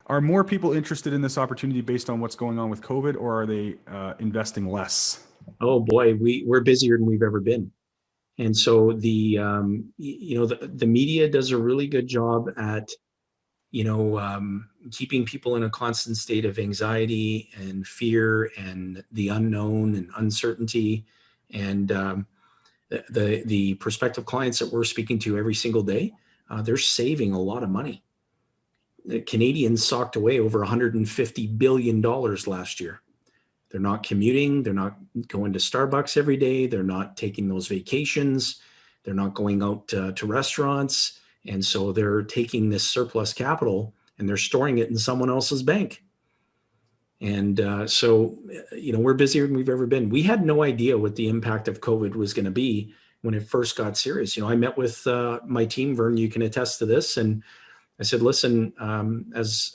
Are more people interested in this opportunity based on what's going on with COVID, or are they investing less? Oh boy, we're busier than we've ever been. And so the media does a really good job at keeping people in a constant state of anxiety and fear and the unknown and uncertainty. And the prospective clients that we're speaking to every single day, they're saving a lot of money. The Canadians socked away over $150 billion last year. They're not commuting. They're not going to Starbucks every day. They're not taking those vacations. They're not going out to restaurants. And so they're taking this surplus capital and they're storing it in someone else's bank. And we're busier than we've ever been. We had no idea what the impact of COVID was going to be when it first got serious. I met with my team, Vern, you can attest to this. And I said, listen, as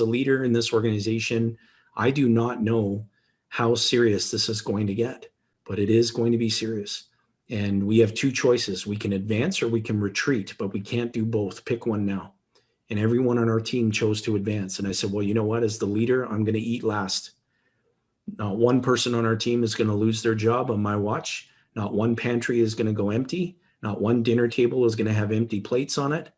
a leader in this organization, I do not know how serious this is going to get, but it is going to be serious. And we have two choices. We can advance or we can retreat, but we can't do both. Pick one now. And everyone on our team chose to advance. And I said, well, you know what? As the leader, I'm going to eat last. Not one person on our team is going to lose their job on my watch. Not one pantry is going to go empty. Not one dinner table is going to have empty plates on it.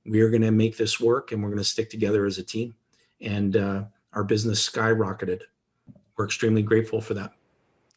We are going to make this work, and we're going to stick together as a team. And our business skyrocketed. We're extremely grateful for that.